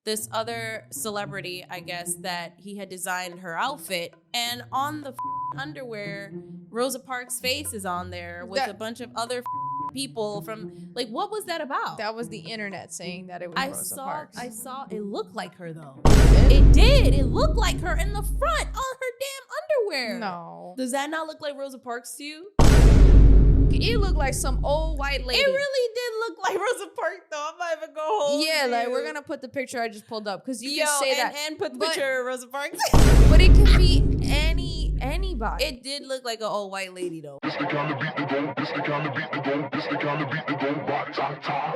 this other celebrity, I guess, that he had designed her outfit, and on the underwear, Rosa Parks' face is on there with a bunch of other people from, like, what was that about? That was the internet saying that it was Rosa Parks. I saw it looked like her though. It did. It looked like her in the front on her damn underwear. No. Does that not look like Rosa Parks to you? It looked like some old white lady. It really did look like Rosa Parks though. I'm not even gonna hold Yeah, you. like we're gonna put the picture I just pulled up because you can say that and put the picture of Rosa Parks. But it can be anybody. It did look like an old white lady though. This the kind of beat to go. This the kind of beat to go. This the kind of beat to go. Rock, top, top.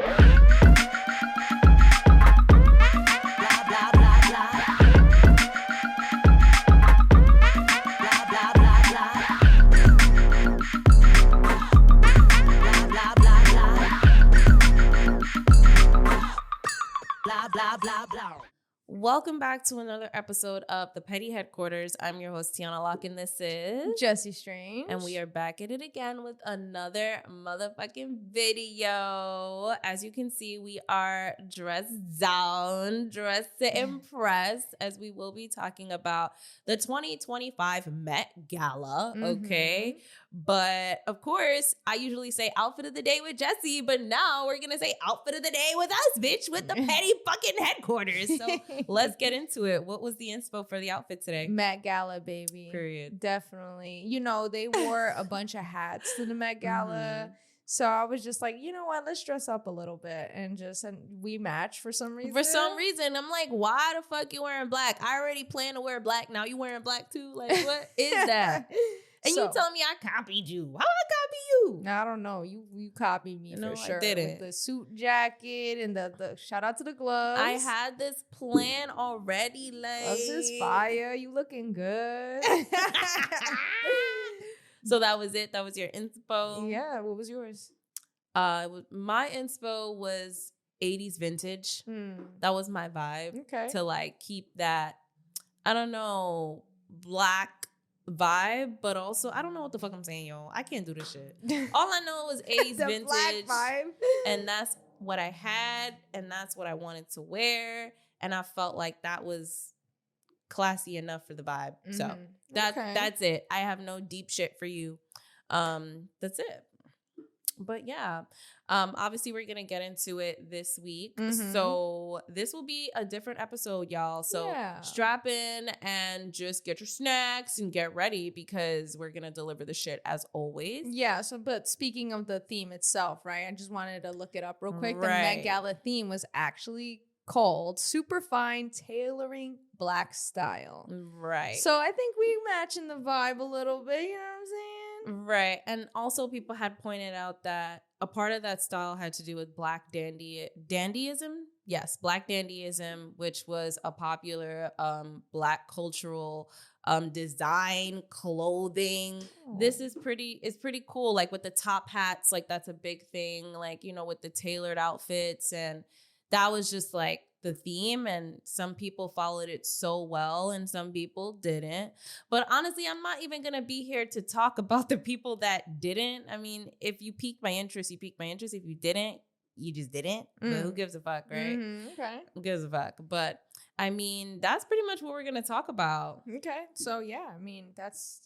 Blah, blah, blah. Welcome back to another episode of The Petty Headquarters. I'm your host, Teyana Locke, and this is Jessie Strange. And we are back at it again with another motherfucking video. As you can see, we are dressed down, dressed to impress, as we will be talking about the 2025 Met Gala, okay? But of course, I usually say outfit of the day with Jessie, but now we're gonna say outfit of the day with us, bitch, with the Petty fucking Headquarters. So let's get into it. What was the inspo for the outfit today? Met Gala, baby. Period. Definitely. You know, they wore a bunch of hats to the Met Gala. So I was just like, you know what? Let's dress up a little bit and we match for some reason. For some reason, I'm like, why the fuck you wearing black? I already plan to wear black. Now you wearing black too? Like, what is that? And you telling me I copied you. How I copy you? I don't know. You copied me for sure. I didn't. With the suit jacket and the shout out to the gloves. I had this plan already. Like, gloves is fire. You looking good. So that was it. That was your inspo. Yeah. What was yours? My inspo was 80s vintage. That was my vibe. Okay. To like keep that, I don't know, black vibe, but also I don't know what the fuck I'm saying, yo. I can't do this shit. All I know is 80s the vintage black vibe. And that's what I had and that's what I wanted to wear, and I felt like that was classy enough for the vibe. So that's it. I have no deep shit for you. That's it. But yeah, obviously we're gonna get into it this week. So this will be a different episode, y'all. So strap in and just get your snacks and get ready because we're gonna deliver the shit as always. Yeah. So, but speaking of the theme itself, right? I just wanted to look it up real quick. The Met Gala theme was actually called Superfine Tailoring Black Style. Right. So I think we matching the vibe a little bit. You know what I'm saying? Right. And also people had pointed out that a part of that style had to do with black dandyism. Yes, black dandyism, which was a popular black cultural design, clothing. This is pretty cool. Like with the top hats, like that's a big thing, like, you know, with the tailored outfits, and that was just like the theme, and some people followed it so well and some people didn't. But honestly, I'm not even gonna be here to talk about the people that didn't. I mean, if you piqued my interest, you piqued my interest. If you didn't, you just didn't. But who gives a fuck, right? Okay. Who gives a fuck? But I mean, that's pretty much what we're gonna talk about. Okay. So yeah, I mean,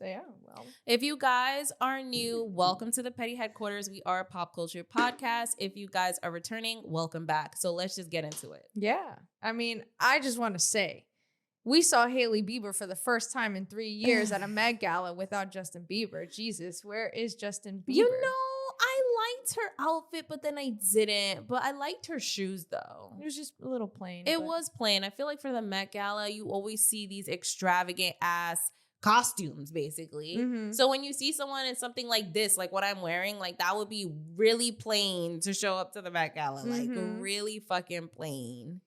well. If you guys are new, welcome to the Petty Headquarters. We are a pop culture podcast. If you guys are returning, welcome back. So let's just get into it. Yeah. I mean, I just want to say, we saw Hailey Bieber for the first time in 3 years at a Met Gala without Justin Bieber. Jesus, where is Justin Bieber? You know, I liked her outfit, but then I didn't. But I liked her shoes, though. It was just a little plain. It was plain. I feel like for the Met Gala, you always see these extravagant ass costumes, basically. So when you see someone in something like this, like what I'm wearing, like that would be really plain to show up to the Met Gala. Like really fucking plain.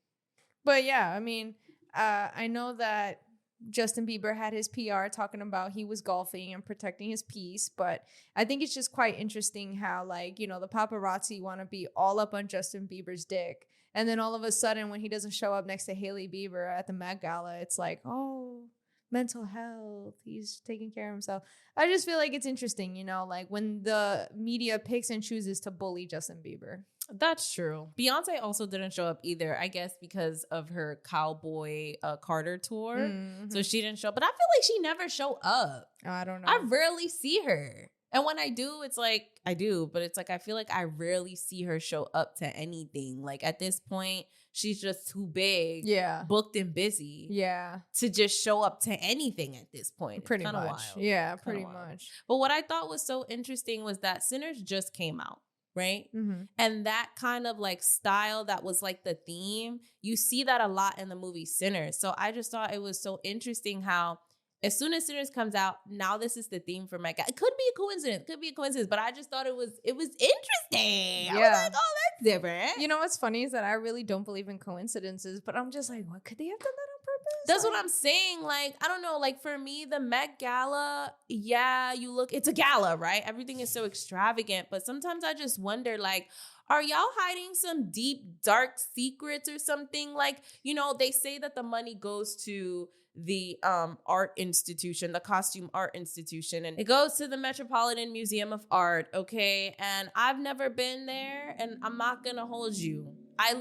But yeah, I mean, I know that Justin Bieber had his PR talking about he was golfing and protecting his peace, but I think it's just quite interesting how, like, you know, the paparazzi want to be all up on Justin Bieber's dick, and then all of a sudden when he doesn't show up next to Hailey Bieber at the Met Gala, it's like, oh, mental health. He's taking care of himself. I just feel like it's interesting, you know, like when the media picks and chooses to bully Justin Bieber. That's true. Beyonce also didn't show up either, I guess, because of her Cowboy Carter tour. Mm-hmm. So she didn't show up. But I feel like she never show up. I don't know. I rarely see her. And when I do, it's like, I do. But it's like, I feel like I rarely see her show up to anything. Like at this point, she's just too big, booked and busy to just show up to anything at this point. Pretty much. Wild. Yeah, pretty much. But what I thought was so interesting was that Sinners just came out. Right. Mm-hmm. And that kind of like style that was like the theme, you see that a lot in the movie Sinners. So I just thought it was so interesting how as soon as Sinners comes out, now this is the theme for Met Gala. It could be a coincidence, but I just thought it was interesting. Yeah. I was like, oh, that's different. You know what's funny is that I really don't believe in coincidences, but I'm just like, what could they have done that on purpose? That's what I'm saying. Like, I don't know. Like, for me, the Met Gala, it's a gala, right? Everything is so extravagant. But sometimes I just wonder, like, are y'all hiding some deep, dark secrets or something? Like, you know, they say that the money goes to the art institution, the costume art institution, and it goes to the Metropolitan Museum of Art, okay? And I've never been there, and I'm not gonna hold you. I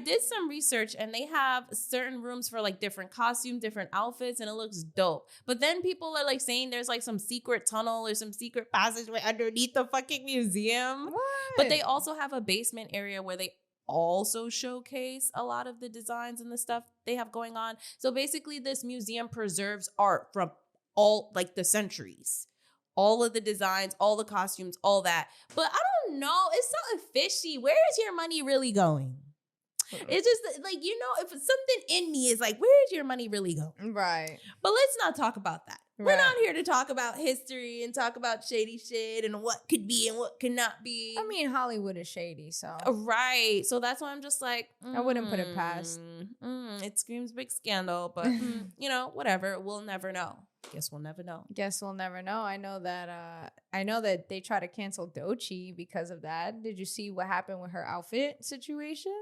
did some research, and they have certain rooms for like different costumes, different outfits, and it looks dope. But then people are like saying there's like some secret tunnel or some secret passageway underneath the fucking museum. What? But they also have a basement area where they also showcase a lot of the designs and the stuff they have going on. So basically this museum preserves art from all like the centuries, all of the designs, all the costumes, all that. But I don't know, it's something fishy. Where is your money really going? It's just like, you know, if something in me is like, where is your money really going? Right. But let's not talk about that. Right. We're not here to talk about history and talk about shady shit and what could be and what could not be. I mean, Hollywood is shady, so. Right. So that's why I'm just like, I wouldn't put it past. It screams big scandal, but you know, whatever. We'll never know. Guess we'll never know. Guess we'll never know. I know that they try to cancel Doechii because of that. Did you see what happened with her outfit situation?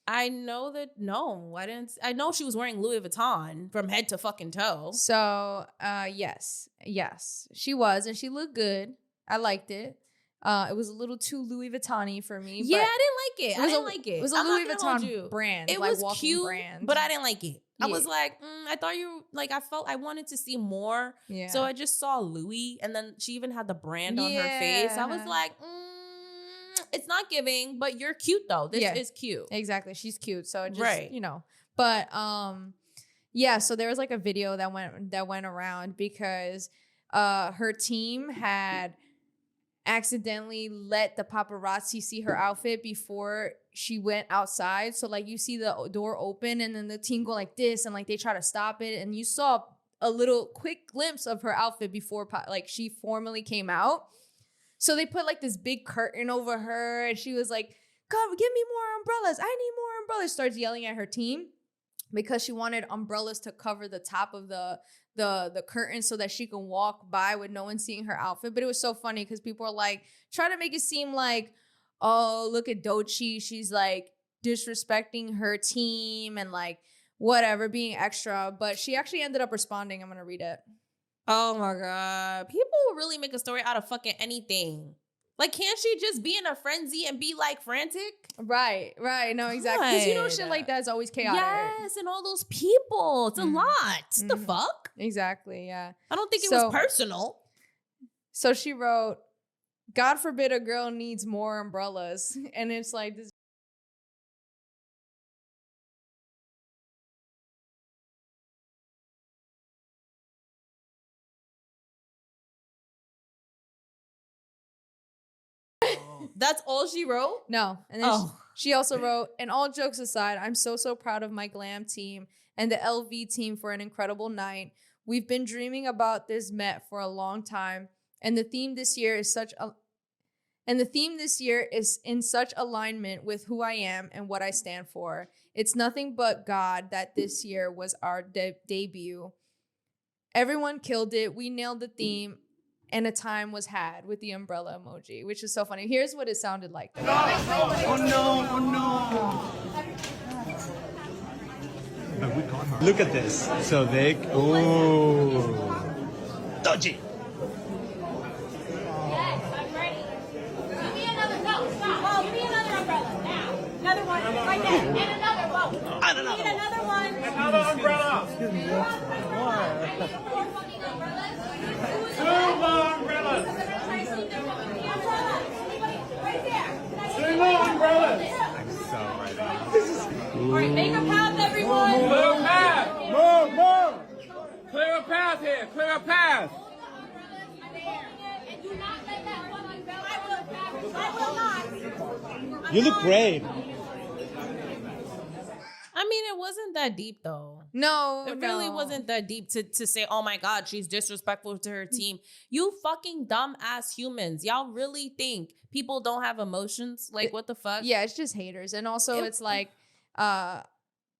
I know that. No, I didn't. I know she was wearing Louis Vuitton from head to fucking toe. So, yes, she was, and she looked good. I liked it. It was a little too Louis Vuitton-y for me. Yeah, I didn't like it. I didn't like it. It was a Louis Vuitton brand. It like was walking cute, brand. but I didn't like it. Yeah. I was like, I thought you like. I wanted to see more. Yeah. So I just saw Louis, and then she even had the brand on her face. I was like, it's not giving, but you're cute though. This is cute. Exactly. She's cute. So it just, you know, but, yeah, so there was like a video that went around because, her team had accidentally let the paparazzi see her outfit before she went outside. So like you see the door open and then the team go like this and like they try to stop it. And you saw a little quick glimpse of her outfit before like she formally came out. So they put like this big curtain over her and she was like, God, give me more umbrellas. I need more umbrellas. Starts yelling at her team because she wanted umbrellas to cover the top of the curtain so that she can walk by with no one seeing her outfit. But it was so funny because people are like, trying to make it seem like, oh, look at Doechii. She's like disrespecting her team and like whatever, being extra. But she actually ended up responding. I'm going to read it. Oh my God. People really make a story out of fucking anything. Like, can't she just be in a frenzy and be like frantic? Right. No, exactly. Because you know shit like that is always chaotic. Yes, and all those people. It's a lot. The fuck? Exactly, yeah. I don't think it was personal. So she wrote, God forbid a girl needs more umbrellas. And it's like this. That's all she wrote? No. And then she also wrote, and all jokes aside, I'm so proud of my glam team and the LV team for an incredible night. We've been dreaming about this Met for a long time, and the theme this year is in such alignment with who I am and what I stand for. It's nothing but God that this year was our debut. Everyone killed it. We nailed the theme. And a time was had with the umbrella emoji, which is so funny. Here's what it sounded like. Oh no. Look at this. So they. Ooh. Doechii. Yes, I'm ready. Give me another. No, stop. Oh, give me another umbrella now. Another one right there. And another. Whoa. Need another one. Another umbrella. Excuse me. I need 4 fucking umbrellas. 2 more umbrellas. Right there. 2 more umbrellas. I'm so ready. All right, make a path, everyone. Clear a path. Move. Clear a path here. Clear a path. And do not let that one umbrella. I will not. You look great. I mean, it wasn't that deep though. No, It really wasn't that deep to say, oh my God, she's disrespectful to her team. You fucking dumb ass humans. Y'all really think people don't have emotions? Like, what the fuck? Yeah, it's just haters. And also it's like,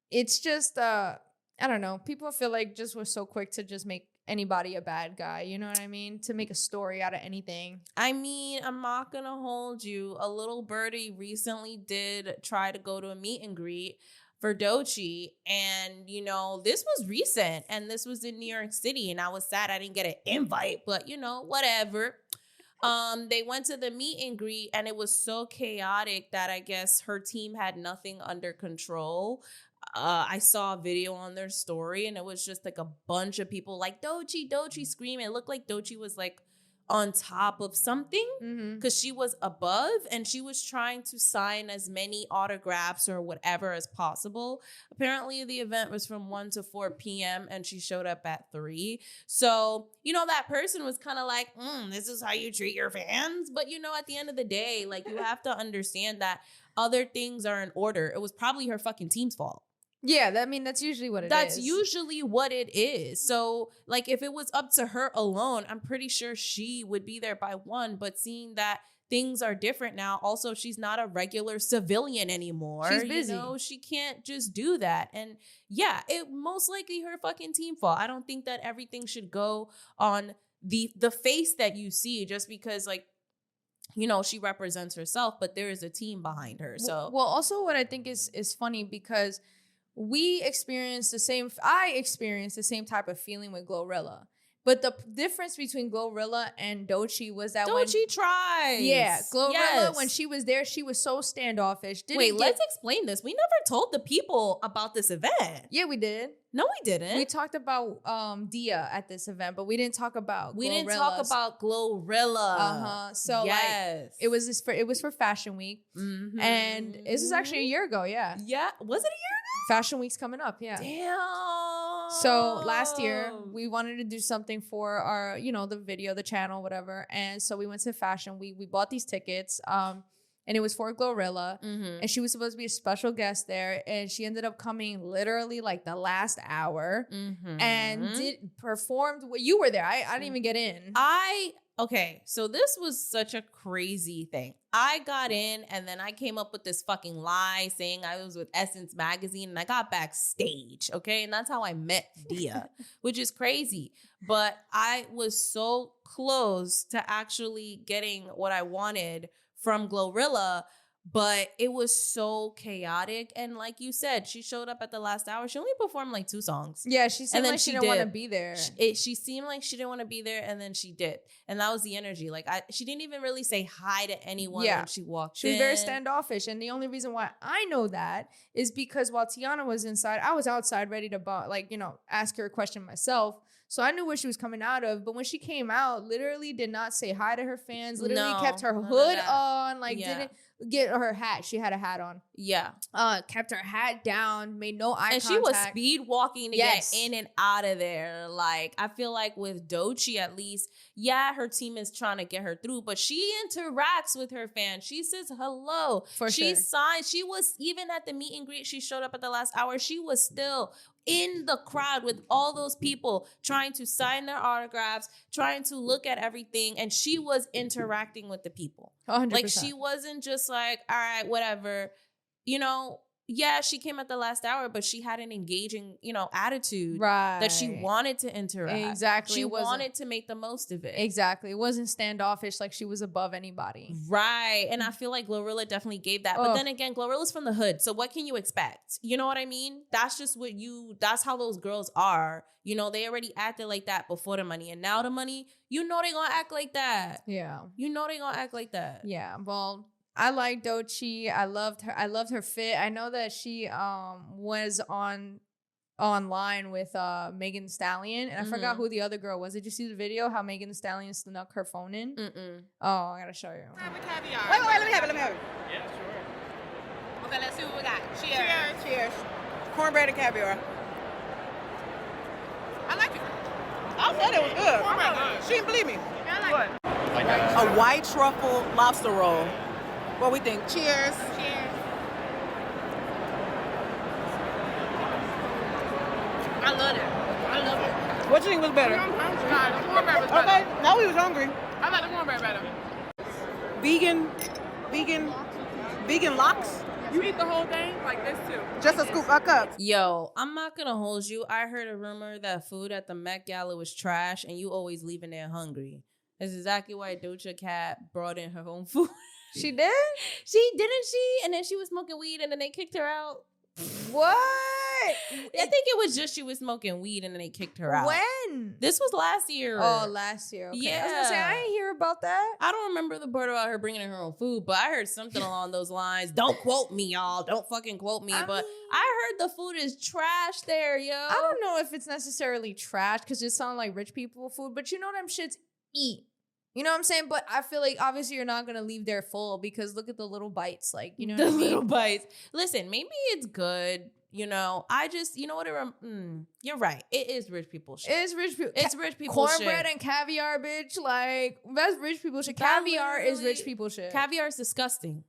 it's just, I don't know. People feel like just we're so quick to just make anybody a bad guy. You know what I mean? To make a story out of anything. I mean, I'm not going to hold you. A little birdie recently did try to go to a meet and greet for Doechii, and you know, this was recent, and this was in New York City, and I was sad I didn't get an invite, but you know, whatever. They went to the meet and greet, and it was so chaotic that I guess her team had nothing under control. I saw a video on their story, and it was just like a bunch of people like Doechii screaming. It looked like Doechii was like on top of something because she was above, and she was trying to sign as many autographs or whatever as possible. Apparently the event was from 1 to 4 p.m. and she showed up at 3. So, you know, that person was kind of like, this is how you treat your fans. But, you know, at the end of the day, like, you have to understand that other things are in order. It was probably her fucking team's fault. Yeah, I mean, that's usually what it is. That's usually what it is. So, like, if it was up to her alone, I'm pretty sure she would be there by 1. But seeing that things are different now, also, she's not a regular civilian anymore. She's busy. You know, she can't just do that. And yeah, it most likely her fucking team fault. I don't think that everything should go on the face that you see just because, like, you know, she represents herself, but there is a team behind her. So, well, also what I think is funny because I experienced the same type of feeling with Glorilla. But the difference between Glorilla and Doechii was that Doechii tries. Yeah, Glorilla, Yes. when she was there, she was so standoffish. Let's explain this. We never told the people about this event. Yeah, we did. No, we didn't. We talked about Dia at this event, but we didn't talk about We didn't talk about Glorilla. So yes. like it was for Fashion Week. Mhm. And this was actually a year ago, yeah. Yeah. Was it a year Fashion Week's coming up, yeah. ago? Damn. So last year we wanted to do something for our, you know, the video, the channel, whatever. And so we went to Fashion Week. We bought these tickets. And it was for Glorilla. And she was supposed to be a special guest there. And she ended up coming literally like the last hour and performed. You were there. I didn't even get in. Okay, so this was such a crazy thing. I got in and then I came up with this fucking lie saying I was with Essence Magazine and I got backstage, okay? And that's how I met Dia, which is crazy. But I was so close to actually getting what I wanted from Glorilla, but it was so chaotic. And like you said, she showed up at the last hour. She only performed like 2 songs. Yeah, she said like she didn't want to did. be there. She seemed like she didn't want to be there, and then she did. And that was the energy. Like, she didn't even really say hi to anyone when she walked in. She was very standoffish. And the only reason why I know that is because while Teyana was inside, I was outside ready to, ask her a question myself. So I knew where she was coming out of. But when she came out, literally did not say hi to her fans. Literally kept her hood on. Didn't get her hat. She had a hat on. Yeah. Kept her hat down. Made no eye contact. And she was speed walking to get in and out of there. Like, I feel like with Doechii, at least, yeah, her team is trying to get her through, but she interacts with her fans. She says hello. She signed. She was, even at the meet and greet, she showed up at the last hour. She was still in the crowd with all those people trying to sign their autographs, trying to look at everything. And she was interacting with the people. 100%. Like, she wasn't just like, all right, whatever. You know, yeah, she came at the last hour, but she had an engaging, attitude Right. that she wanted to interact. Exactly. She It wasn't- wanted to make the most of it. Exactly. It wasn't standoffish like she was above anybody. Right. And I feel like Glorilla definitely gave that. But Ugh. then again, Glorilla's from the hood. So what can you expect? You know what I mean? That's just that's how those girls are. They already acted like that before the money. And now the money, they gonna act like that. Yeah. They gonna act like that. Yeah. Well, I like Doechii. I loved her fit. I know that she was online with Megan Thee Stallion, and I forgot who the other girl was. Did you see the video how Megan Thee Stallion snuck her phone in? Oh, I gotta show you. Caviar. Wait, let me have it. Yeah, sure. Okay, let's see what we got. Cheers. Cornbread and caviar. I like it. I said it was good. She didn't believe me. I like A white truffle lobster roll. What we think? Cheers. I love it. What you think was better? The cornbread was better. Okay, now we was hungry. I like the cornbread better. Vegan lox? You eat the whole thing like this too. Just a scoop, a cup. Yo, I'm not gonna hold you. I heard a rumor that food at the Met Gala was trash and you always leaving there hungry. That's exactly why Doechii Cat brought in her own food. She did? Didn't she? And then she was smoking weed and then they kicked her out. What? I think it was just she was smoking weed and then they kicked her out. When? This was last year. Oh, last year. Okay. I was gonna say I didn't hear about that. I don't remember the part about her bringing in her own food, but I heard something along those lines. Don't quote me, y'all. Don't fucking quote me. But I heard the food is trash there, yo. I don't know if it's necessarily trash because it sounds like rich people food, but them shits eat. You know what I'm saying? But I feel like obviously you're not gonna leave there full because look at the little bites. Like, you know what I mean? Little bites. Listen, maybe it's good. I just, what you're right. It is rich people shit. It's rich people. It's rich people cornbread shit. and caviar, bitch. Like, that's rich people shit. That Caviar is literally- rich people shit. Caviar is disgusting.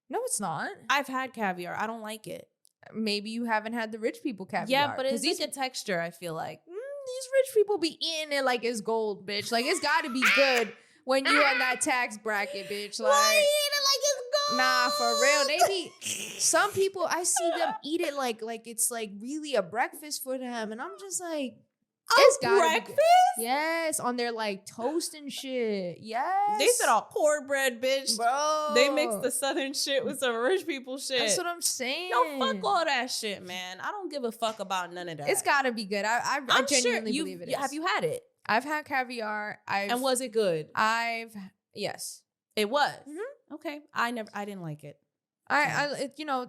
No, it's not. I've had caviar. I don't like it. Maybe you haven't had the rich people caviar. Yeah, but it's these like a texture, I feel like. these rich people be eating it like it's gold, bitch. Like, it's got to be good when you on that tax bracket, bitch. Like, Why eat it like it's gold? nah, for real. They be some people. I see them eat it like it's like really a breakfast for them, and I'm just like, it's gotta be breakfast? good. Yes, on their like toast and shit. Yes, They said all cornbread, bitch. bro. They mixed the southern shit with some rich people shit. That's what I'm saying. No, fuck all that shit, man. I don't give a fuck about none of that. It's gotta be good. I I'm genuinely sure believe it is. Have you had it? I've had caviar. And was it good? Yes. It was. Mhm. Okay. I didn't like it.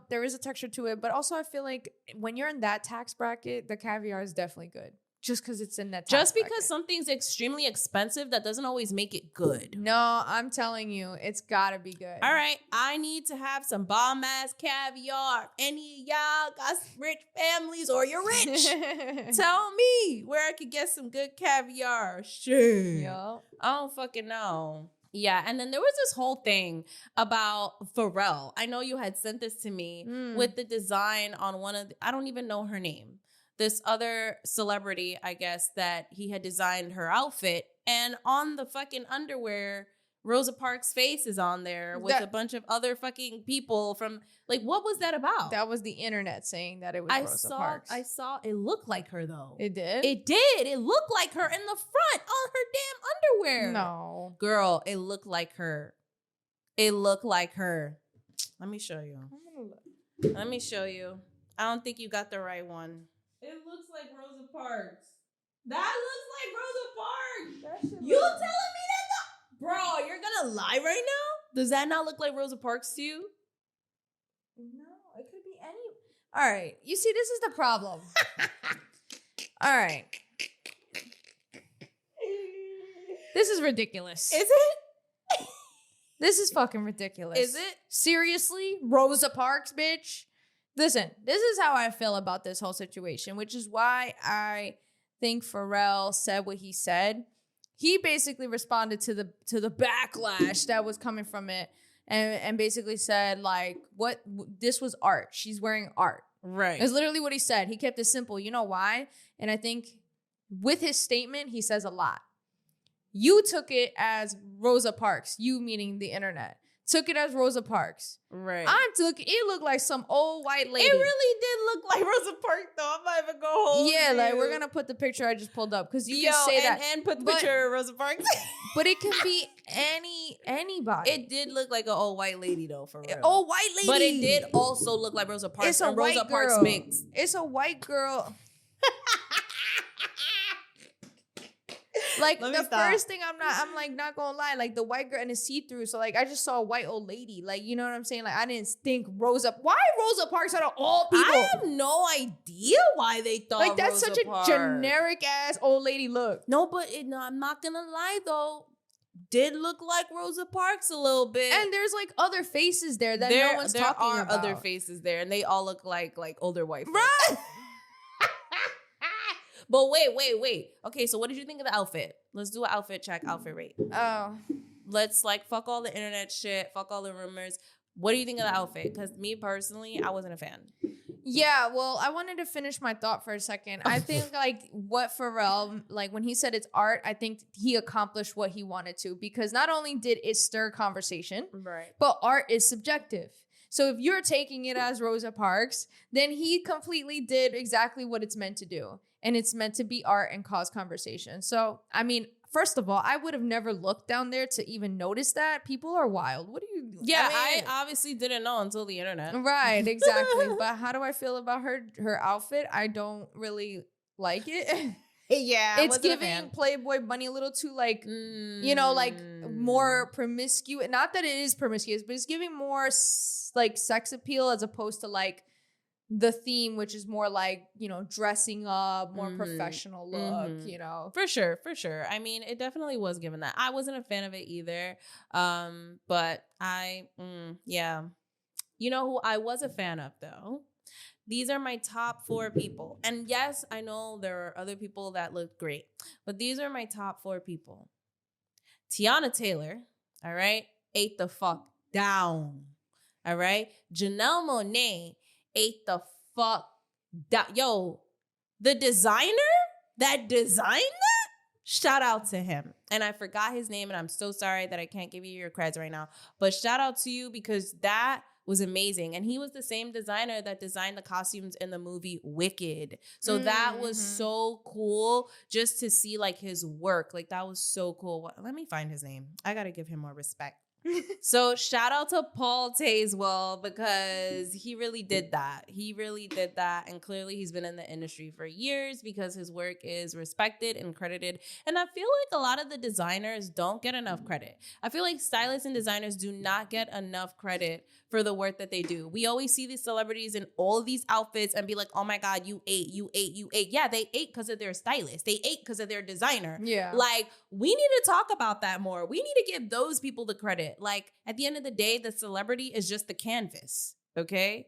There is a texture to it, but also I feel like when you're in that tax bracket, the caviar is definitely good. Just because it's in that tax Just because bracket. something's extremely expensive, that doesn't always make it good. No, I'm telling you, it's gotta be good. All right, I need to have some bomb ass caviar. Any of y'all got rich families or you're rich? Tell me where I could get some good caviar. Shit. Yo. I don't fucking know. Yeah, and then there was this whole thing about Pharrell. I know you had sent this to me with the design on I don't even know her name. This other celebrity, I guess, that he had designed her outfit. And on the fucking underwear, Rosa Parks' face is on there with a bunch of other fucking people from, like, what was that about? That was the internet saying that it was Rosa Parks. I saw it looked like her, though. It did? It did. It looked like her in the front on her damn underwear. No. Girl, it looked like her. It looked like her. Let me show you. Let me show you. I don't think you got the right one. It looks like Rosa Parks. That looks like Rosa Parks. You telling me that? Bro, you're gonna lie right now? Does that not look like Rosa Parks to you? No, it could be any. All right. You see, this is the problem. All right. This is ridiculous. Is it? This is fucking ridiculous. Is it? Seriously? Rosa Parks, bitch? Listen, this is how I feel about this whole situation, which is why I think Pharrell said what he said. He basically responded to the backlash that was coming from it and basically said, like, this was art. She's wearing art. Right. It's literally what he said. He kept it simple. You know why? And I think with his statement, he says a lot. You took it as Rosa Parks, you meaning the internet, took it as Rosa Parks. Right. It looked like some old white lady. It really did look like Rosa Parks, though. I'm not even gonna hold Yeah, you. like we're gonna put the picture I just pulled up because you can say that and put the but- picture of Rosa Parks. but it can be anybody. It did look like an old white lady, though, for real. Old white lady. But it did also look like Rosa Parks. It's a and Rosa white Parks girl. mixed. It's a white girl. Like Let me the stop. first thing I'm like not gonna lie, like the white girl and it's see-through. So like I just saw a white old lady. Like, you know what I'm saying? Like I didn't think why Rosa Parks out of all people? I have no idea why they thought Like that's Rosa such a Parks. generic ass old lady look. No, but I'm not gonna lie though. Did look like Rosa Parks a little bit. And there's like other faces there that no one's there talking are about. other faces there, and they all look like older white folks. Right. But wait. Okay, so what did you think of the outfit? Let's do an outfit check, outfit rate. Oh. Let's like fuck all the internet shit, fuck all the rumors. What do you think of the outfit? Because me personally, I wasn't a fan. Yeah, well, I wanted to finish my thought for a second. I think like what Pharrell, like when he said it's art, I think he accomplished what he wanted to because not only did it stir conversation, Right. but art is subjective. So if you're taking it as Rosa Parks, then he completely did exactly what it's meant to do. And it's meant to be art and cause conversation. So, I mean, first of all, I would have never looked down there to even notice that. People are wild. What do you... Yeah, I mean, I obviously didn't know until the internet. right, exactly. But how do I feel about her outfit? I don't really like it. Yeah, I It's wasn't a giving fan. Playboy Bunny a little too like, you know, like more promiscuous. Not that it is promiscuous, but it's giving more like sex appeal as opposed to like the theme, which is more like, you know, dressing up, more professional look, you know. For sure. I mean, it definitely was given that. I wasn't a fan of it either. But yeah. You know who I was a fan of though? These are my top 4 people. And yes, I know there are other people that look great, but these are my top 4 people. Teyana Taylor, all right, ate the fuck down. All right. Janelle Monae ate the fuck down. Yo, the designer that designed that, shout out to him. And I forgot his name, and I'm so sorry that I can't give you your creds right now. But shout out to you because that was amazing. And he was the same designer that designed the costumes in the movie Wicked. So that was so cool just to see like his work. Like that was so cool. Let me find his name. I got to give him more respect. So shout out to Paul Tazewell because he really did that. And clearly he's been in the industry for years because his work is respected and credited. And I feel like a lot of the designers don't get enough credit. I feel like stylists and designers do not get enough credit for the work that they do. We always see these celebrities in all of these outfits and be like, oh my God, you ate. Yeah, they ate because of their stylist. They ate because of their designer. Yeah. Like, we need to talk about that more. We need to give those people the credit. Like, at the end of the day, the celebrity is just the canvas, okay?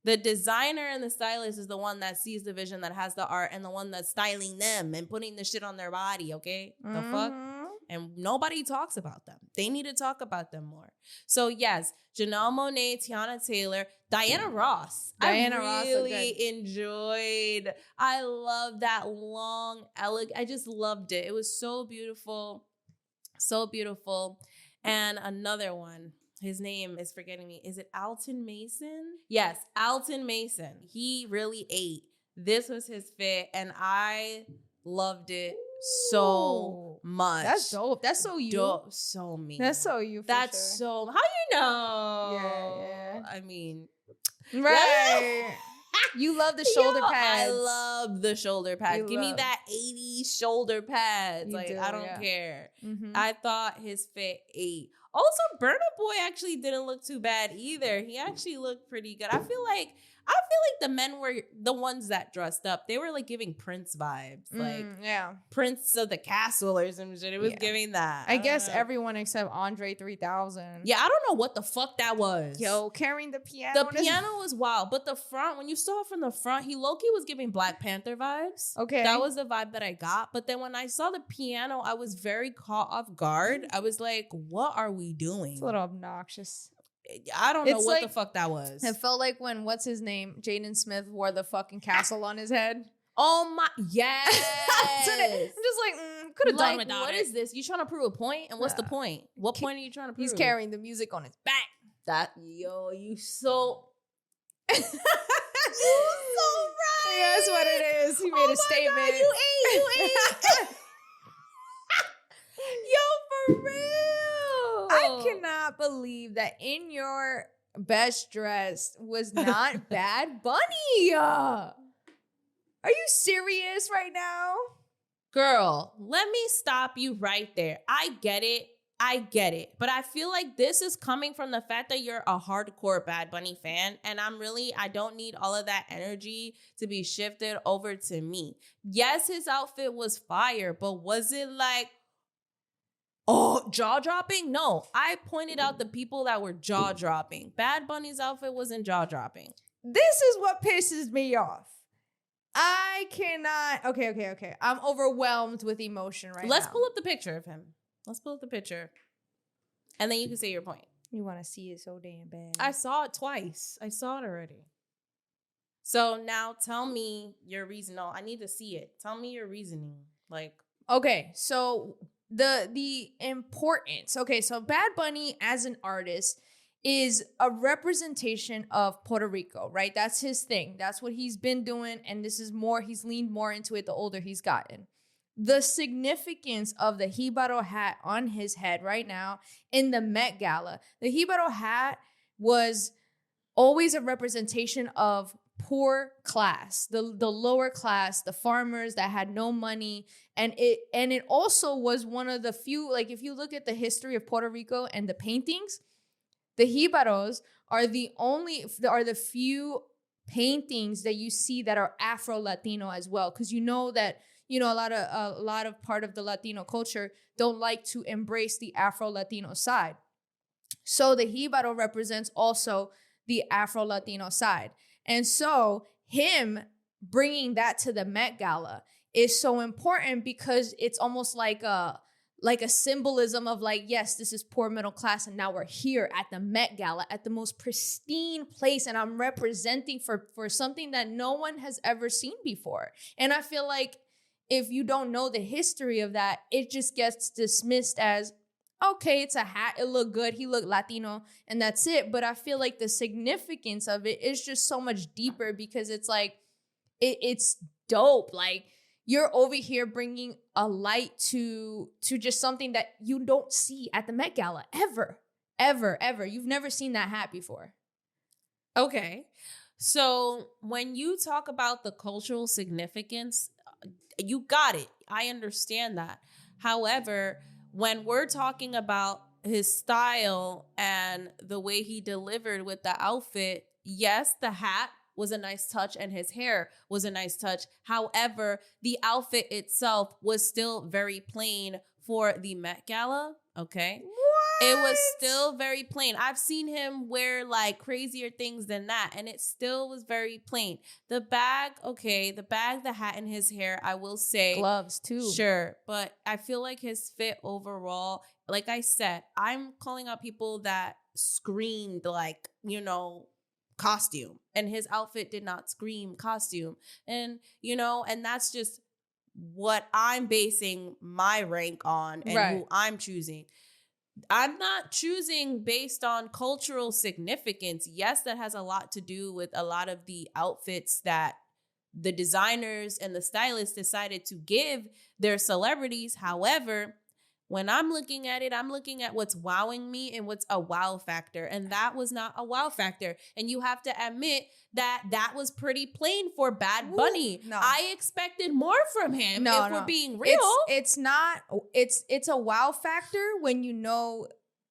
The designer and the stylist is the one that sees the vision, that has the art, and the one that's styling them and putting the shit on their body, okay? The fuck? And nobody talks about them. They need to talk about them more. So yes, Janelle Monae, Teyana Taylor, Diana Ross. I really enjoyed. I love that long, elegant. I just loved it. It was so beautiful. So beautiful. And another one. His name is forgetting me. Is it Alton Mason? Yes, Alton Mason. He really ate. This was his fit, and I loved it so much. That's dope. That's so you. Dope. So me. That's so you. For That's sure. so. How you know? Yeah. I mean, Right. You love the shoulder Yo, pads. I love the shoulder pads. You Give me love- that 80s shoulder pads. You Like, do, I don't yeah. care. Mhm. I thought his fit ate. Also, Burna Boy actually didn't look too bad either. He actually looked pretty good. I feel like the men were the ones that dressed up. They were like giving Prince vibes. Like yeah. Prince of the Castle or some shit. It was Yeah. giving that. I don't guess know. everyone except Andre 3000. Yeah, I don't know what the fuck that was. Yo, carrying the piano. The piano was wild, but the front, when you saw it from the front, he low-key was giving Black Panther vibes. Okay. That was the vibe that I got. But then when I saw the piano, I was very caught off guard. I was like, what are we doing? It's a little obnoxious. I don't know It's what like- the fuck that was. It felt like when, what's his name? Jaden Smith wore the fucking castle on his head. Oh my, yes. I'm just like, could have done Like, without what it. is this? You trying to prove a point? And what's the point? What point are you trying to prove? He's carrying the music on his back. that. Yo, you so. You so right. Yeah, that's what it is. He made a statement. God, you ate. Yo, for real. I cannot believe that in your best dress was not Bad Bunny. Are you serious right now? Girl, let me stop you right there. I get it. But I feel like this is coming from the fact that you're a hardcore Bad Bunny fan. And I don't need all of that energy to be shifted over to me. Yes, his outfit was fire, but was it like, oh, jaw-dropping? No, I pointed out the people that were jaw-dropping. Bad Bunny's outfit wasn't jaw-dropping. This is what pisses me off. I cannot. Okay. I'm overwhelmed with emotion right now. Let's pull up the picture of him. Let's pull up the picture. And then you can say your point. You want to see it so damn bad. I saw it twice. I saw it already. So now tell me your reason. No, I need to see it. Tell me your reasoning. Like, okay, so the importance. Okay, so Bad Bunny as an artist is a representation of Puerto Rico, right? That's his thing. That's what he's been doing. And this is more, he's leaned more into it the older he's gotten. The significance of the Jibaro hat on his head right now in the Met Gala. The Jibaro hat was always a representation of poor class, the lower class, the farmers that had no money. And it also was one of the few, like if you look at the history of Puerto Rico and the paintings, the Jibaros are the few paintings that you see that are Afro-Latino as well. Because you know that, you know, a lot of part of the Latino culture don't like to embrace the Afro-Latino side. So the Jibaro represents also the Afro-Latino side. And so him bringing that to the Met Gala is so important because it's almost like a symbolism of like, yes, this is poor middle class. And now we're here at the Met Gala at the most pristine place. And I'm representing for something that no one has ever seen before. And I feel like if you don't know the history of that, it just gets dismissed as, okay, it's a hat, it looked good, he looked Latino, and that's it. But I feel like the significance of it is just so much deeper because it's like, it's dope. Like, you're over here bringing a light to just something that you don't see at the Met Gala, ever. You've never seen that hat before. okay. So when you talk about the cultural significance, you got it. I understand that. However, when we're talking about his style and the way he delivered with the outfit, yes, the hat was a nice touch and his hair was a nice touch. However, the outfit itself was still very plain for the Met Gala, okay? What? It was still very plain. I've seen him wear like crazier things than that, and it still was very plain. The bag, okay, the hat, and his hair, I will say. Gloves too. Sure, but I feel like his fit overall, like I said, I'm calling out people that screamed like, you know, costume, and his outfit did not scream costume. And, you know, and that's just what I'm basing my rank on and right. who I'm choosing. I'm not choosing based on cultural significance. Yes, that has a lot to do with a lot of the outfits that the designers and the stylists decided to give their celebrities. However, when I'm looking at it, I'm looking at what's wowing me and what's a wow factor. And that was not a wow factor. And you have to admit that that was pretty plain for Bad Bunny. No. I expected more from him if we're being real. It's a wow factor when you know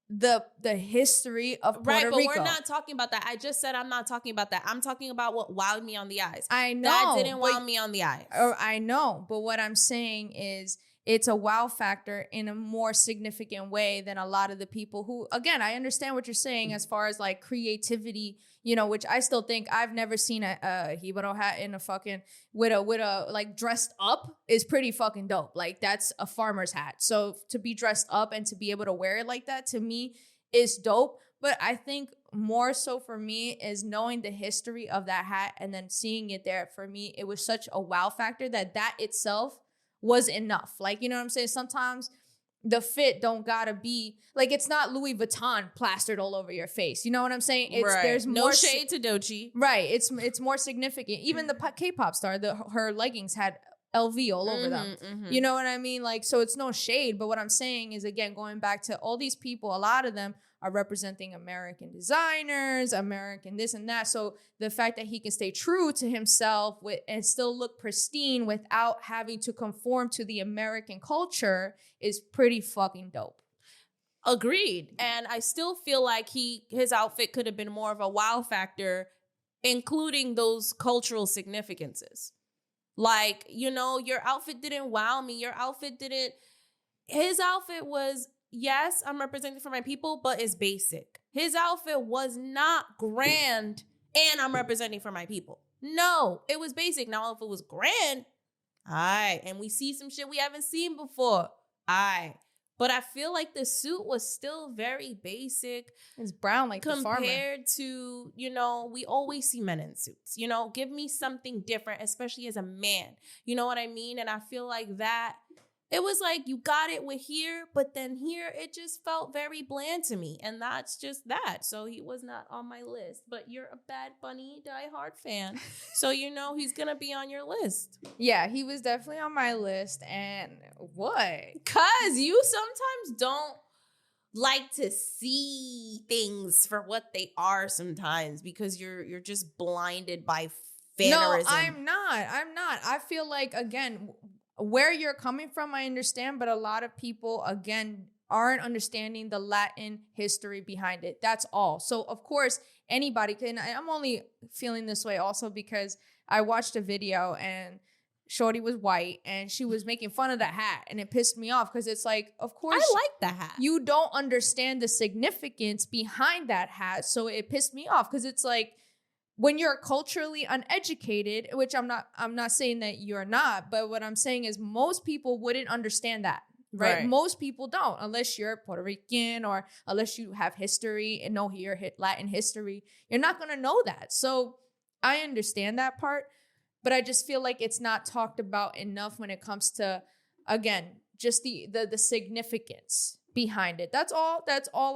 the history of Puerto Rico. Rico. We're not talking about that. I just said I'm not talking about that. I'm talking about what wowed me on the eyes. I know. That didn't wow me on the eyes. I know. But what I'm saying is it's a wow factor in a more significant way than a lot of the people who, again, I understand what you're saying as far as like creativity, you know, which I still think I've never seen a Jibaro hat in a fucking, with a like dressed up is pretty fucking dope. Like that's a farmer's hat. So to be dressed up and to be able to wear it like that to me is dope. But I think more so for me is knowing the history of that hat and then seeing it there. For me, it was such a wow factor that itself was enough. Like, you know what I'm saying? Sometimes the fit don't gotta be like, it's not Louis Vuitton plastered all over your face. You know what I'm saying? It's there's no more shade to Doechii. Right. It's more significant. Even the K-pop star, her leggings had LV all over them. You know what I mean? Like, so it's no shade. But what I'm saying is, again, going back to all these people, a lot of them are representing American designers, American this and that. So the fact that he can stay true to himself and still look pristine without having to conform to the American culture is pretty fucking dope. Agreed. And I still feel like his outfit could have been more of a wow factor, including those cultural significances. Like, you know, your outfit didn't wow me. His outfit was, yes, I'm representing for my people, but it's basic. His outfit was not grand and I'm representing for my people. No, it was basic. Now, if it was grand, and we see some shit we haven't seen before, but I feel like the suit was still very basic. It's brown like the farmer. Compared to, you know, we always see men in suits. You know, give me something different, especially as a man. You know what I mean? And I feel like that, it was like you got it with here, but then here it just felt very bland to me. And that's just that. So he was not on my list. But you're a Bad Bunny diehard fan. So you know he's going to be on your list. Yeah, he was definitely on my list. And what? Because you sometimes don't like to see things for what they are sometimes because you're just blinded by fannerism. No, I'm not. I feel like, again, where you're coming from, I understand, but a lot of people, again, aren't understanding the Latin history behind it. That's all. So, of course, anybody can. I'm only feeling this way also because I watched a video and Shorty was white and she was making fun of the hat and it pissed me off because it's like, of course, I like the hat. You don't understand the significance behind that hat. So it pissed me off because it's like, when you're culturally uneducated, which I'm not saying that you're not, but what I'm saying is most people wouldn't understand that, right? Most people don't, unless you're Puerto Rican or unless you have history and know your Latin history. You're not going to know that. So I understand that part, but I just feel like it's not talked about enough when it comes to, again, just the significance behind it. That's all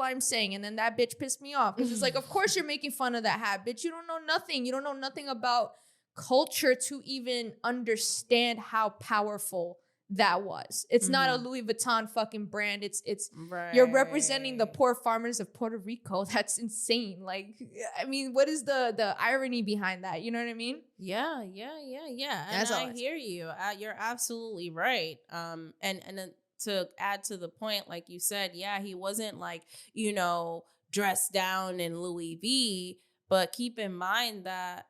I'm saying. And then that bitch pissed me off because it's like, of course you're making fun of that hat, bitch. You don't know nothing. You don't know nothing about culture to even understand how powerful that was. It's not a Louis Vuitton fucking brand. It's You're representing the poor farmers of Puerto Rico. That's insane. Like, I mean, what is the irony behind that? You know what I mean? Yeah. And I hear you. You're absolutely right. And then to add to the point, like you said, yeah, he wasn't like, you know, dressed down in Louis V, but keep in mind that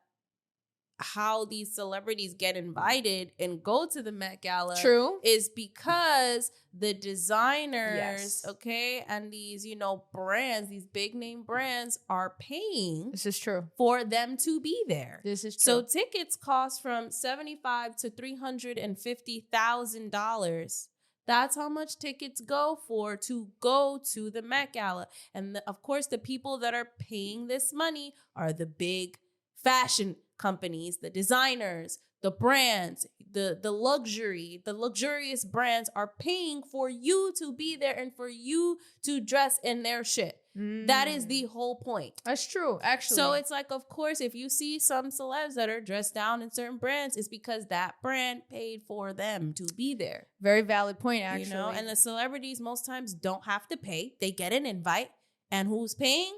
how these celebrities get invited and go to the Met Gala is because the designers, okay, and these, you know, brands, these big name brands are paying. This is true. For them to be there. This is true. So tickets cost from $75,000 to $350,000. That's how much tickets go to go to the Met Gala. And of course, the people that are paying this money are the big fashion companies, the designers, the brands, the luxurious brands are paying for you to be there and for you to dress in their shit. That is the whole point. That's true, actually. So it's like, of course, if you see some celebs that are dressed down in certain brands, it's because that brand paid for them to be there. Very valid point, actually. You know, and the celebrities most times don't have to pay. They get an invite. And who's paying?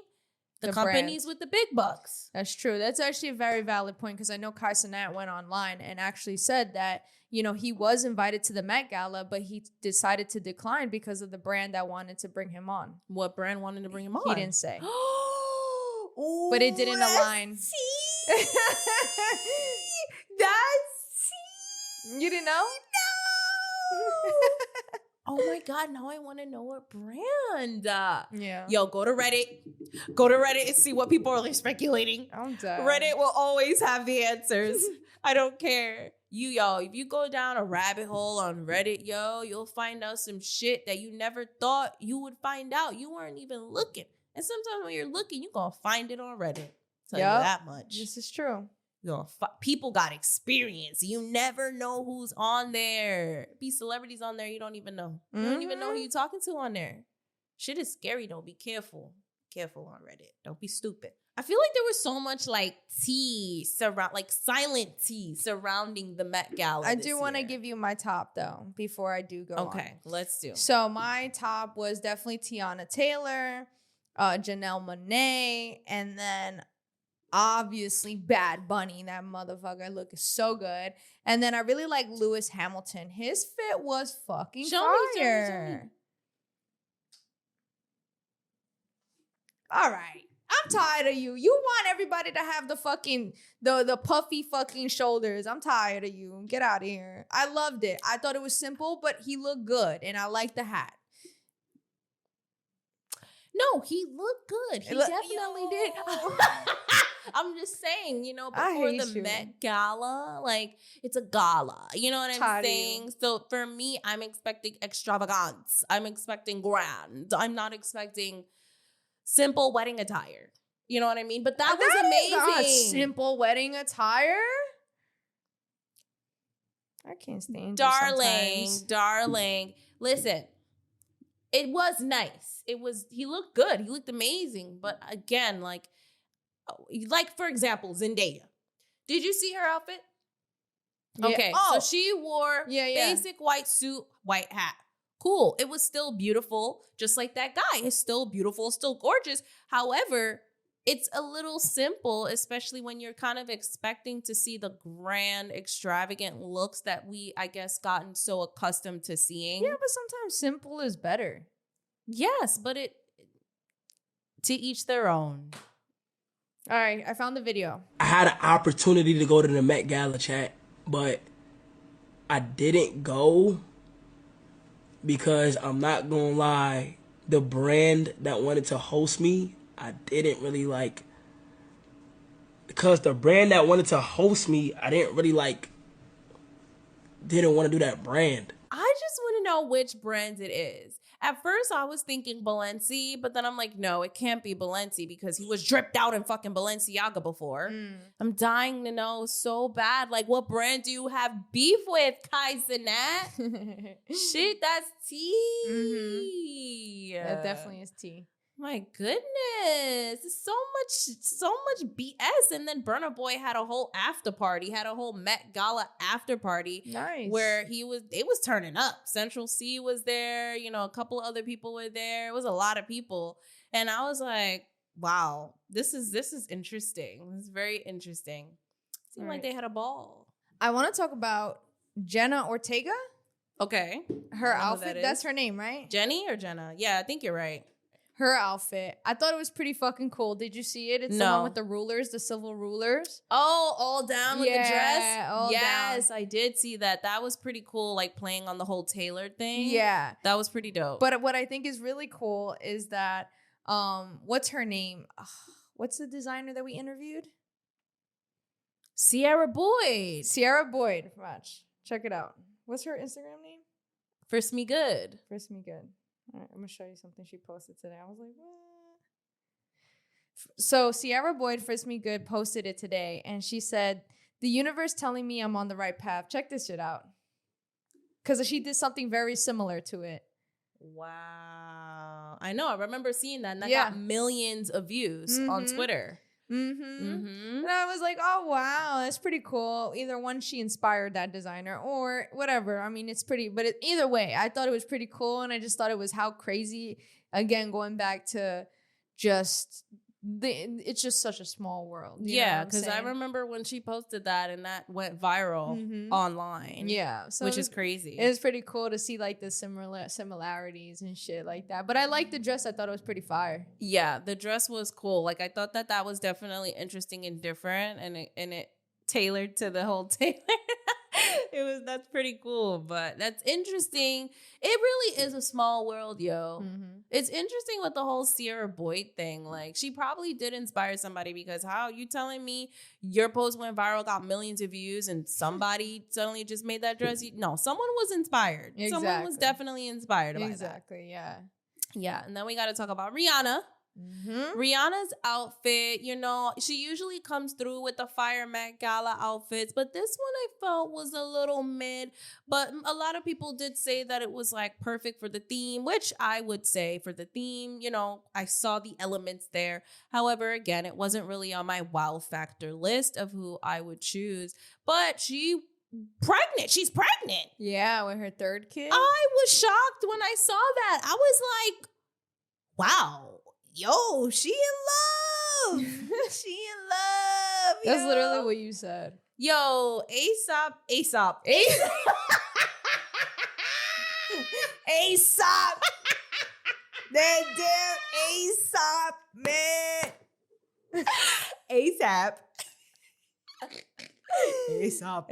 The companies with the big bucks. That's true. That's actually a very valid point because I know Kai Cenat went online and actually said that, you know, he was invited to the Met Gala, but he decided to decline because of the brand that wanted to bring him on. What brand wanted to bring him on? He didn't say. But it didn't align. You didn't know? No. Oh my God, now I want to know what brand. Yeah. Yo, go to Reddit. Go to Reddit and see what people are speculating. I'm done. Reddit will always have the answers. I don't care. If you go down a rabbit hole on Reddit, you'll find out some shit that you never thought you would find out. You weren't even looking. And sometimes when you're looking, you're going to find it on Reddit. Tell you Yup. that much. This is true. People got experience. You never know who's on there. Be celebrities on there you don't even know. You don't even know who you're talking to on there. Shit is scary though. Be careful. Careful on Reddit. Don't be stupid. I feel like there was so much like tea like silent tea surrounding the Met Gala. I do want to give you my top though before I do go on. Okay, let's do. So my top was definitely Teyana Taylor, Janelle Monae, and then obviously Bad Bunny. That motherfucker look so good. And then I really like Lewis Hamilton. His fit was fucking fire. Show me. All right. I'm tired of you. You want everybody to have the fucking the puffy fucking shoulders. I'm tired of you. Get out of here. I loved it. I thought it was simple, but he looked good, and I like the hat. No, he looked good. He definitely did. I'm just saying, you know, before the Met Gala, like, it's a gala. You know what I'm saying? So for me, I'm expecting extravagance. I'm expecting grand. I'm not expecting simple wedding attire. You know what I mean? But that was amazing. Simple wedding attire? I can't stand darling. Listen, it was nice. He looked good. He looked amazing. But again, like for example, Zendaya. Did you see her outfit? Yeah. Okay. So she wore basic white suit, white hat. Cool. It was still beautiful, just like that guy. It's still beautiful, still gorgeous. However, it's a little simple, especially when you're kind of expecting to see the grand, extravagant looks that we, I guess, gotten so accustomed to seeing. Yeah, but sometimes simple is better. Yes, but to each their own. All right, I found the video. I had an opportunity to go to the Met Gala, chat, but I didn't go because I'm not gonna lie, the brand that wanted to host me, I didn't really like. Because the brand that wanted to host me, I didn't really like. Didn't want to do that brand. I just want to know which brand it is. At first, I was thinking Balenci, but then I'm like, no, it can't be Balenci because he was dripped out in fucking Balenciaga before. I'm dying to know so bad. Like, what brand do you have beef with, Kai Cenat? Shit, that's tea. That definitely is tea. My goodness, so much BS. And then Burna Boy had a whole after party, had a whole Met Gala after party. Nice. Where it was turning up. Central C was there, you know, a couple other people were there. It was a lot of people. And I was like, wow, this is interesting. This is very interesting. Seemed like they had a ball. I want to talk about Jenna Ortega. Okay. Her outfit, that's her name, right? Jenny or Jenna? Yeah, I think you're right. Her outfit. I thought it was pretty fucking cool. Did you see it? It's the one with the rulers, the silver rulers. Oh, all down with the dress? Yes, I did see that. That was pretty cool, like playing on the whole tailored thing. Yeah. That was pretty dope. But what I think is really cool is that, what's her name? What's the designer that we interviewed? Sierra Boyd. Watch. Check it out. What's her Instagram name? First Me Good. All right, I'm going to show you something she posted today. I was like, what? So Sierra Boyd, Frisk Me Good, posted it today. And she said, the universe telling me I'm on the right path. Check this shit out. Because she did something very similar to it. Wow. I know. I remember seeing that. And that got millions of views on Twitter. And I was like, oh, wow, that's pretty cool. Either one, she inspired that designer or whatever. I mean, it's pretty, but either way, I thought it was pretty cool. And I just thought it was how crazy, again, going back to just it's just such a small world. Yeah, because I remember when she posted that and that went viral online. Yeah. So which is crazy. It was pretty cool to see like the similarities and shit like that. But I liked the dress. I thought it was pretty fire. Yeah, the dress was cool. Like I thought that was definitely interesting and different and it tailored to the whole tailor. That's pretty cool, but that's interesting. It really is a small world, yo. It's interesting with the whole Sierra Boyd thing. Like, she probably did inspire somebody because how you telling me your post went viral, got millions of views, and somebody suddenly just made that dress? No, someone was inspired. Exactly. Someone was definitely inspired by that. Exactly, yeah. Yeah, and then we got to talk about Rihanna. Rihanna's outfit, you know, she usually comes through with the fire Met Gala outfits, but this one I felt was a little mid. But a lot of people did say that it was like perfect for the theme, which I would say for the theme, you know, I saw the elements there. However, again, it wasn't really on my wow factor list of who I would choose. But she's pregnant. Yeah, with her third kid. I was shocked when I saw that. I was like, wow. Yo, she in love. She in love. That's yo. literally what you said. Yo, Aesop. Aesop. That damn Aesop, man. ASAP. Aesop.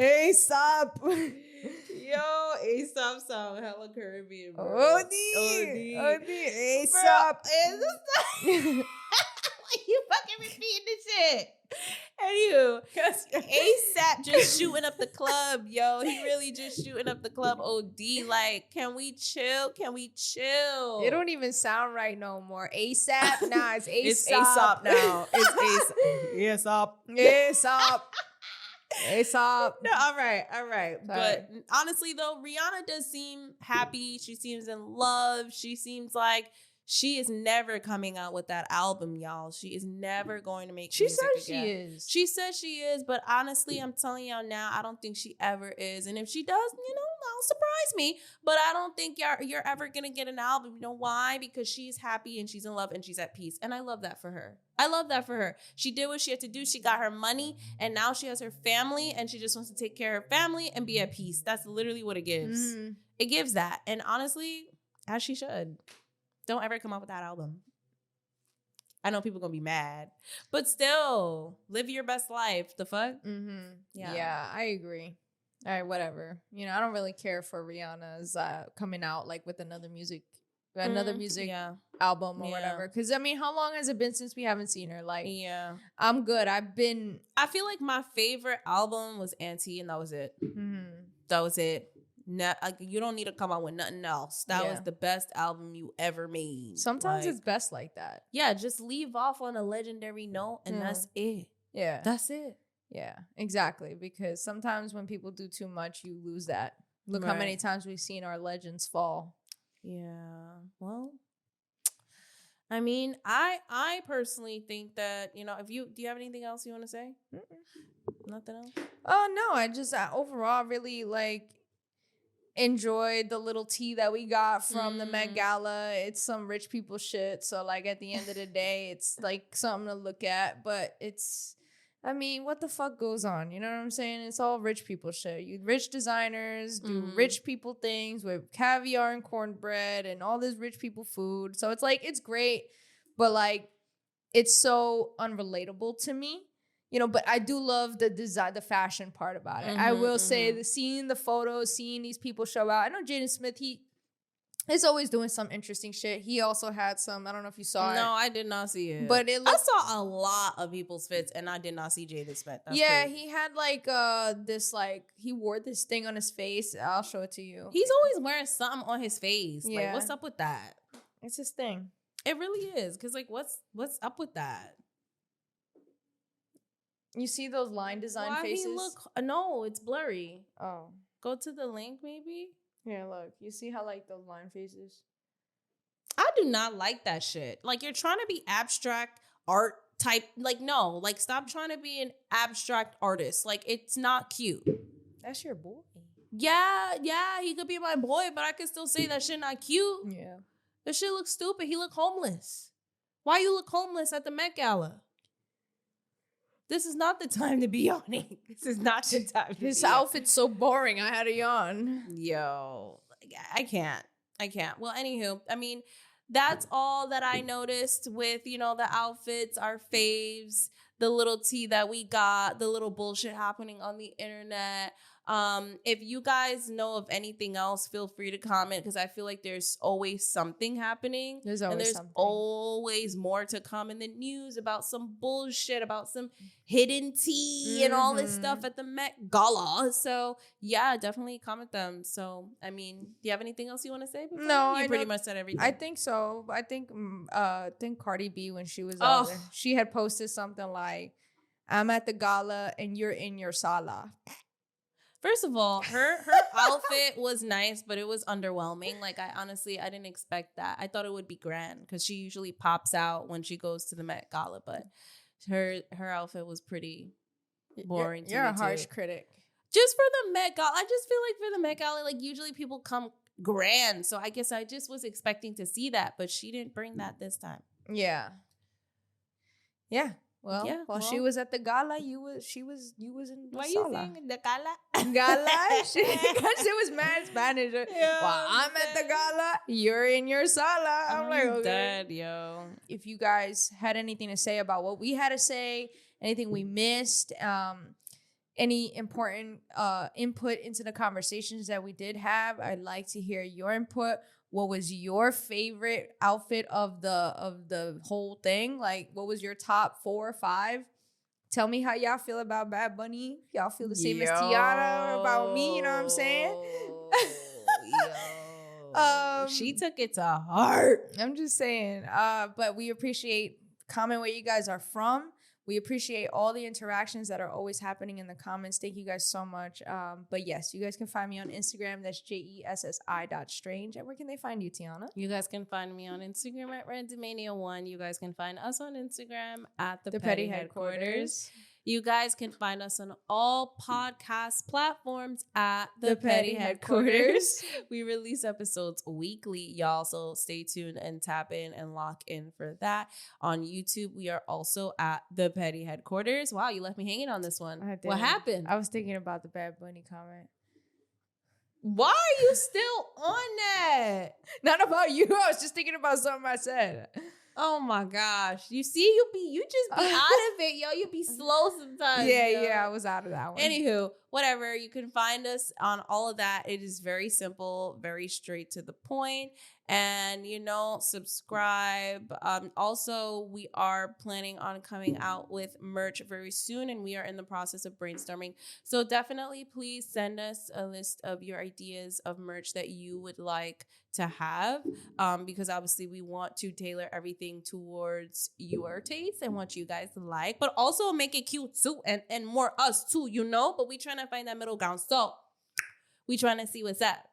Yo, Aesop sound hella Caribbean, bro. OD. Aesop. You fucking repeating this shit. Anywho, ASAP just shooting up the club, yo. He really just shooting up the club. OD, like, can we chill? Can we chill? It don't even sound right no more. ASAP? Nah, it's ASAP. It's ASAP now. It's ASAP. ASAP. ASAP. No, all right. Sorry. But honestly, though, Rihanna does seem happy. She seems in love. She seems like she is never coming out with that album, y'all. She is never going to make She music says again. she is. She says she is, but honestly, I'm telling y'all now, I don't think she ever is. And if she does, you know, that'll surprise me. But I don't think you're ever going to get an album. You know why? Because she's happy and she's in love and she's at peace. And I love that for her. I love that for her. She did what she had to do. She got her money and now she has her family and she just wants to take care of her family and be at peace. That's literally what it gives. Mm. It gives that. And honestly, as she should. Don't ever come up with that album. I know people are going to be mad. But still, live your best life. The fuck? Mm-hmm. Yeah. Yeah, I agree. All right, whatever. You know, I don't really care for Rihanna's coming out like with another music Yeah. album or Yeah. whatever. Because, I mean, how long has it been since we haven't seen her? Like, Yeah. I'm good. I feel like my favorite album was Auntie, and that was it. That was it. You don't need to come out with nothing else. That was the best album you ever made. Sometimes it's best like that. Yeah, just leave off on a legendary note, and that's it. Yeah. That's it. Yeah, exactly. Because sometimes when people do too much, you lose that. Look how many Right. times we've seen our legends fall. Yeah. Well, I mean, I personally think that, you know, do you have anything else you want to say? Nothing else? Oh, no. I just overall really like enjoyed the little tea that we got from the Met Gala. It's some rich people shit. So like at the end of the day, it's like something to look at. But it's, I mean, what the fuck goes on? You know what I'm saying? It's all rich people shit. You rich designers do rich people things with caviar and cornbread and all this rich people food. So it's like, it's great, but like, it's so unrelatable to me. You know, but I do love the design, the fashion part about it. I will say that seeing the photos, seeing these people show out. I know Jaden Smith, he's always doing some interesting shit. He also had some, I don't know if you saw it. No, I did not see it. But I saw a lot of people's fits and I did not see Jaden Smith. That's crazy. He had like this, like, he wore this thing on his face. I'll show it to you. He's always wearing something on his face. Yeah. Like, what's up with that? It's his thing. It really is. Because, like, what's up with that? You see those line design Why faces? he look? No, it's blurry. Oh. Go to the link, maybe. Here, look. You see how like those line faces? I do not like that shit. Like, you're trying to be abstract art type. Like, no. Like, stop trying to be an abstract artist. Like, it's not cute. That's your boy. Yeah, he could be my boy, but I could still say that shit not cute. Yeah. That shit looks stupid. He look homeless. Why you look homeless at the Met Gala? This is not the time to be yawning. This is not the time. His outfit's so boring. I had a yawn. Yo, I can't. Well, anywho, I mean, that's all that I noticed with, you know, the outfits, our faves, the little tea that we got, the little bullshit happening on the internet. If you guys know of anything else, feel free to comment because I feel like there's always something happening. There's always and there's something. always more to come in the news about some bullshit, about some hidden tea and all this stuff at the Met Gala. So yeah, definitely comment them. So I mean, do you have anything else you want to say? Before? No, you I pretty know- much said everything. I think so. I think Cardi B, when she was out there, she had posted something like, "I'm at the gala and you're in your sala." First of all, her outfit was nice, but it was underwhelming. Like I didn't expect that. I thought it would be grand because she usually pops out when she goes to the Met Gala, but her outfit was pretty boring. You're a me harsh too. critic. Just for the Met Gala, I just feel like for the Met Gala, like usually people come grand, so I guess I just was expecting to see that, but she didn't bring that this time. Yeah. Well, Yeah, while she well. was at the gala, you was in the Why you sala. saying the gala? Gala? Because it was mad Spanish. While I'm at the gala, you're in your sala. I'm like, okay. dead, yo. If you guys had anything to say about what we had to say, anything we missed, any important input into the conversations that we did have, I'd like to hear your input. What was your favorite outfit of the whole thing? Like, what was your top 4 or 5? Tell me how y'all feel about Bad Bunny. Y'all feel the same as Teyana or about me? You know what I'm saying? She took it to heart. I'm just saying. But we appreciate comment where you guys are from. We appreciate all the interactions that are always happening in the comments. Thank you guys so much. But yes, you guys can find me on Instagram. That's JESSI.strange. And where can they find you, Teyana? You guys can find me on Instagram at Randomania1. You guys can find us on Instagram at the Petty Petty Headquarters. Headquarters. You guys can find us on all podcast platforms at The Petty Headquarters. We release episodes weekly, y'all. So stay tuned and tap in and lock in for that. On YouTube, we are also at The Petty Headquarters. Wow, you left me hanging on this one. I What didn't. happened? I was thinking about the Bad Bunny comment. Why are you still on that? Not about you. I was just thinking about something I said. Oh my gosh. You see, you just be out of it, yo. You be slow sometimes. yo. Yeah, I was out of that one. Anywho, whatever. You can find us on all of that. It is very simple, very straight to the point. And, subscribe. Also, we are planning on coming out with merch very soon, and we are in the process of brainstorming. So definitely please send us a list of your ideas of merch that you would like to have, because obviously we want to tailor everything towards your taste and what you guys like, but also make it cute too and more us too, but we trying to find that middle ground. So we trying to see what's up.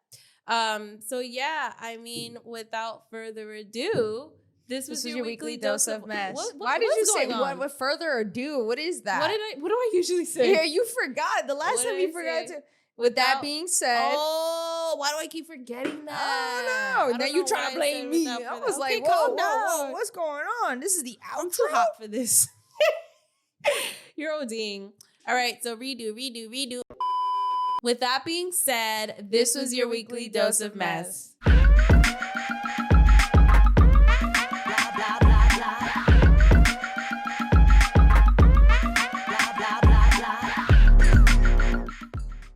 So yeah, I mean, without further ado, this was your weekly dose of mess. Why did you say going what on? with further ado? What is that? What do I usually say? Yeah, you forgot. The last What time did you I forgot say? to. With that being said, Oh, why do I keep forgetting that? I don't know. Now you trying to blame me. I was like, whoa, what's going on? This is the outro. I'm too hot for this. You're ODing. All right, so redo. With that being said, this was your weekly dose of mess.